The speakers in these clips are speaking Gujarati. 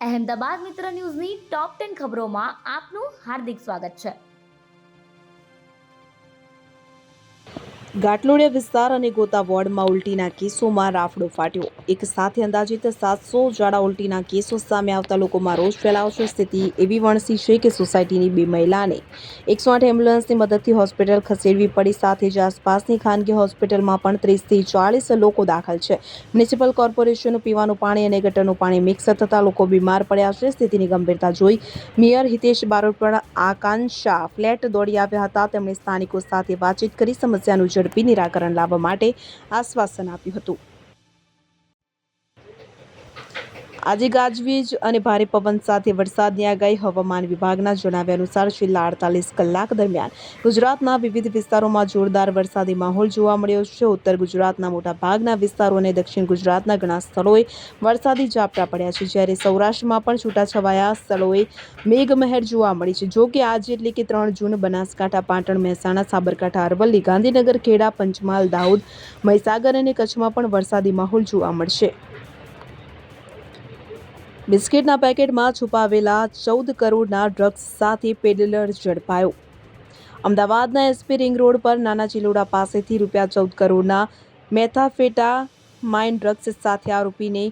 અહેમદાબાદ મિત્ર ન્યૂઝની ટોપ 10 ખબરોમાં આપનું હાર્દિક સ્વાગત છે. ઘાટલોડિયા વિસ્તાર અને ગોતા વોર્ડમાં ઉલટીના કેસોમાં રાફડો ફાટ્યો. એક સાથે અંદાજિત 700 ઝાડા ઉલટીના કેસો સામે આવતા લોકોમાં રોષ ફેલાયો છે. સ્થિતિ એવી વણસી છે કે સોસાયટીની 2 મહિલાને 108 એમ્બ્યુલન્સની મદદથી હોસ્પિટલ ખસેડવી પડી. સાથે જ આસપાસની ખાનગી હોસ્પિટલમાં પણ 30થી 40 લોકો દાખલ છે. મ્યુનિસિપલ કોર્પોરેશનનું પીવાનું પાણી અને ગટરનું પાણી મિક્સ થતા લોકો બીમાર પડ્યા છે. સ્થિતિની ગંભીરતા જોઈ મેયર હિતેશ બારોટ પણ આકાંક્ષા ફ્લેટ દોડી આવ્યા હતા. તેમણે સ્થાનિકો સાથે વાતચીત કરી સમસ્યાનું ઝડપી નિરાકરણ લાવવા માટે આશ્વાસન આપ્યું હતું. આજે ગાજવીજ અને ભારે પવન સાથે વરસાદની આગાહી. હવામાન વિભાગના જણાવ્યા અનુસાર છેલ્લા 48 કલાક દરમિયાન ગુજરાતના વિવિધ વિસ્તારોમાં જોરદાર વરસાદી માહોલ જોવા મળ્યો છે. ઉત્તર ગુજરાતના મોટાભાગના વિસ્તારો અને દક્ષિણ ગુજરાતના ઘણા સ્થળોએ વરસાદી ઝાપટા પડ્યા છે, જ્યારે સૌરાષ્ટ્રમાં પણ છૂટાછવાયા સ્થળોએ મેઘમહેર જોવા મળી છે. જો કે આજે એટલે કે 3 જૂન બનાસકાંઠા, પાટણ, મહેસાણા, સાબરકાંઠા, અરવલ્લી, ગાંધીનગર, ખેડા, પંચમહાલ, દાહોદ, મહીસાગર અને કચ્છમાં પણ વરસાદી માહોલ જોવા મળશે. બિસ્કિટના પેકેટમાં છુપાવેલા 14 કરોડના ડ્રગ્સ સાથે પેડલર ઝડપાયો. અમદાવાદના એસપી રિંગ રોડ પર નાના ચિલોડા પાસેથી ₹14 કરોડના મેથાફેટામાઇન ડ્રગ્સ સાથે આરોપીને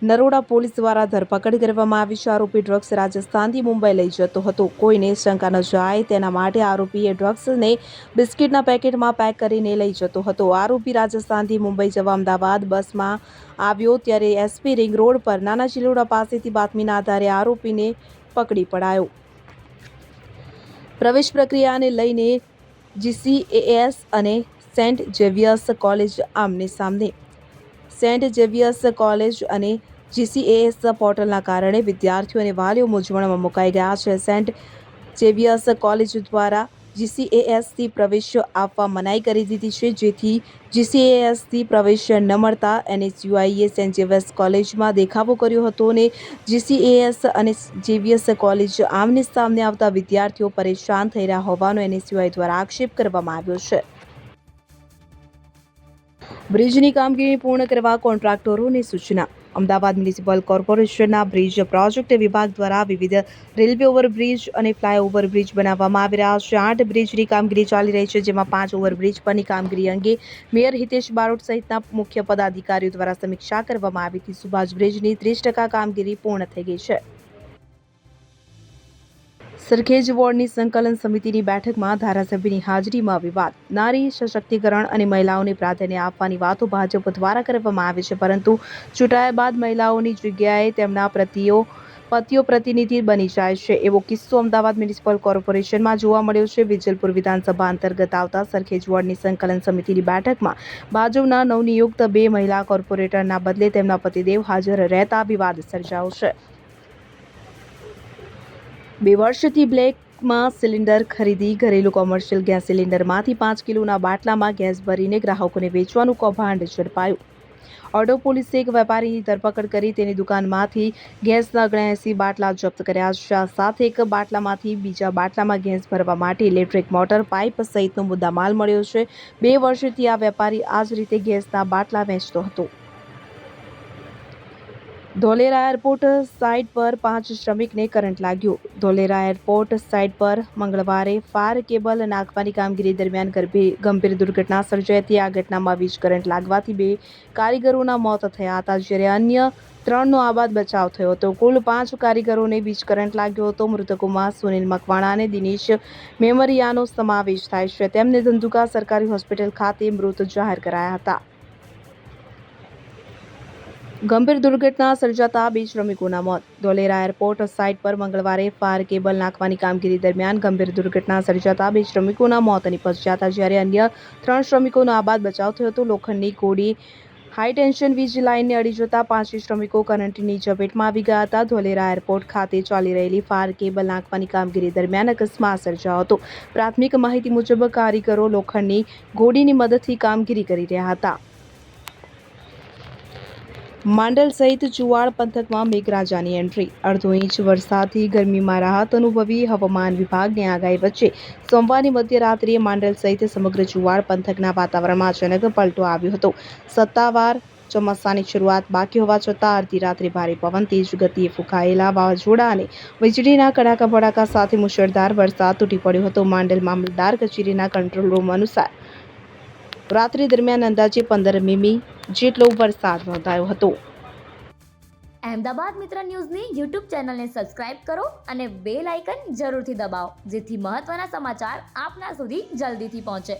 નરોડા પોલીસ દ્વારા ધરપકડ કરવામાં આવી છે. આરોપી ડ્રગ્સ રાજસ્થાનથી મુંબઈ લઈ જતો હતો. કોઈને શંકા ન જાય તેના માટે આરોપીએ ડ્રગ્સને બિસ્કિટના પેકેટમાં પેક કરીને લઈ જતો હતો. આરોપી રાજસ્થાનથી મુંબઈ જવા અમદાવાદ બસમાં આવ્યો ત્યારે એસપી રિંગ રોડ પર નાના ચિલોડા પાસેથી બાતમીના આધારે આરોપીને પકડી પડાયો. પ્રવેશ પ્રક્રિયાને લઈને જીસીએએસ અને સેન્ટ ઝેવિયર્સ કોલેજ આમને સામને. સેન્ટ ઝેવિયર્સ કોલેજ અને જીસીએએસ પોર્ટલના કારણે વિદ્યાર્થીઓ અને વાલીઓ મૂંઝવણમાં મુકાઈ ગયા છે. સેન્ટ ઝેવિયર્સ કોલેજ દ્વારા જીસીએએસથી પ્રવેશ આપવા મનાઈ કરી દીધી છે, જેથી જીસીએએસથી પ્રવેશ ન મળતા એનએસયુઆઈએ સેન્ટ ઝેવિયર્સ કોલેજમાં દેખાવો કર્યો હતો અને જીસીએએસ અને ઝેવિયર્સ કોલેજ આમને સામને આવતા વિદ્યાર્થીઓ પરેશાન થઈ રહ્યા હોવાનો એનએસયુઆઈ દ્વારા આક્ષેપ કરવામાં આવ્યો છે. બ્રિજની કામગીરી પૂર્ણ કરવા કોન્ટ્રાક્ટરોને સૂચના. અમદાવાદ મ્યુનિસિપલ કોર્પોરેશનના બ્રિજ પ્રોજેક્ટ વિભાગ દ્વારા વિવિધ રેલવે ઓવરબ્રિજ અને ફ્લાયઓવરબ્રિજ બનાવવામાં આવી રહ્યા છે. 8 બ્રિજની કામગીરી ચાલી રહી છે, જેમાં 5 ઓવરબ્રિજ પરની કામગીરી અંગે મેયર હિતેશ બારોટ સહિતના મુખ્ય પદાધિકારીઓ દ્વારા સમીક્ષા કરવામાં આવી હતી. સુભાષ બ્રિજની 30% કામગીરી પૂર્ણ થઈ ગઈ છે. સરખેજ વોર્ડની સંકલન સમિતિની બેઠકમાં ધારાસભ્યની હાજરીમાં વિવાદ. નારી સશક્તિકરણ અને મહિલાઓને પ્રાધાન્ય આપવાની વાતો ભાજપ દ્વારા કરવામાં આવે છે, પરંતુ ચૂંટાયા બાદ મહિલાઓની જગ્યાએ તેમના પતિઓ પ્રતિનિધિ બની જાય છે. એવો કિસ્સો અમદાવાદ મ્યુનિસિપલ કોર્પોરેશનમાં જોવા મળ્યો છે. વિજલપુર વિધાનસભા અંતર્ગત આવતા સરખેજ વોર્ડની સંકલન સમિતિની બેઠકમાં ભાજપના નવનિયુક્ત 2 મહિલા કોર્પોરેટરના બદલે તેમના પતિદેવ હાજર રહેતા વિવાદ સર્જાયો છે. 2 વર્ષથી બ્લેકમાં સિલિન્ડર ખરીદી. ઘરેલું કોમર્શિયલ ગેસ સિલિન્ડરમાંથી 5 કિલોના બાટલામાં ગેસ ભરીને ગ્રાહકોને વેચવાનું કૌભાંડ ઝડપાયું. ઓરડો પોલીસે એક વેપારીની ધરપકડ કરી તેની દુકાનમાંથી ગેસના 79 બાટલા જપ્ત કર્યા છે. આ સાથે એક બાટલામાંથી બીજા બાટલામાં ગેસ ભરવા માટે ઇલેક્ટ્રિક મોટર, પાઇપ સહિતનો મુદ્દામાલ મળ્યો છે. 2 વર્ષથી આ વેપારી આ જ રીતે ગેસના બાટલા વેચતો હતો. ધોલેરા એરપોર્ટ સાઇટ પર 5 શ્રમિકને કરંટ લાગ્યો. ધોલેરા એરપોર્ટ સાઇટ પર મંગળવારે ફાયર કેબલ નાખવાની કામગીરી દરમિયાન ગંભીર દુર્ઘટના સર્જાઈ હતી. આ ઘટનામાં વીજ કરંટ લાગવાથી 2 કારીગરોના મોત થયા હતા, જ્યારે અન્ય 3નો આબાદ બચાવ થયો હતો. કુલ 5 કારીગરોને વીજ કરંટ લાગ્યો હતો. મૃતકોમાં સુનિલ મકવાણા અને દિનેશ મેમરિયાનો સમાવેશ થાય છે. તેમને ધંધુકા સરકારી હોસ્પિટલ ખાતે મૃત જાહેર કરાયા હતા. ગંભીર દુર્ઘટના સર્જાતા 2 શ્રમિકોના મોત. ધોલેરા એરપોર્ટ સાઇટ પર મંગળવારે ફાયર કેબલ નાખવાની કામગીરી દરમિયાન ગંભીર દુર્ઘટના સર્જાતા 2 શ્રમિકોના મોત નિપજ્યા હતા, જ્યારે અન્ય 3 શ્રમિકોનો આબાદ બચાવ થયો હતો. લોખંડની કોડી હાઈટેન્શન વીજ લાઇનને અડી જતા 5 શ્રમિકો કરંટની ઝપેટમાં આવી ગયા હતા. ધોલેરા એરપોર્ટ ખાતે ચાલી રહેલી ફાયર કેબલ નાખવાની કામગીરી દરમિયાન અકસ્માત સર્જાયો હતો. પ્રાથમિક માહિતી મુજબ કારીગરો લોખંડની ગોળીની મદદથી કામગીરી કરી રહ્યા હતા. માંડલ સહિત ચુવાડ પંથકમાં મેઘરાજાની એન્ટ્રી. અડધો ઇંચ વરસાદથી ગરમીમાં રાહત અનુભવી. હવામાન વિભાગની આગાહી વચ્ચે સોમવારની મધ્યરાત્રિએ માંડલ સહિત સમગ્ર ચુવાડ પંથકના વાતાવરણમાં અચાનક પલટો આવ્યો હતો. સત્તાવાર ચોમાસાની શરૂઆત બાકી હોવા છતાં અડધી રાત્રે ભારે પવન, તેજ ગતિએ ફૂંકાયેલા વાવાઝોડા અને વીજળીના કડાકા ભડાકા સાથે મુશળધાર વરસાદ તૂટી પડ્યો હતો. માંડલ મામલતદાર કચેરીના કંટ્રોલ રૂમ અનુસાર રાત્રિ દરમિયાન અંદાજે 15 મીમી જેટલો વરસાદ નોંધાયો હતો. અહેમદાબાદ મિત્ર ન્યૂઝની યુટ્યુબ ચેનલને સબસ્ક્રાઇબ કરો અને બેલ આઇકન જરૂરથી દબાવો, જેથી મહત્ત્વના સમાચાર આપના સુધી જલ્દીથી પહોંચે.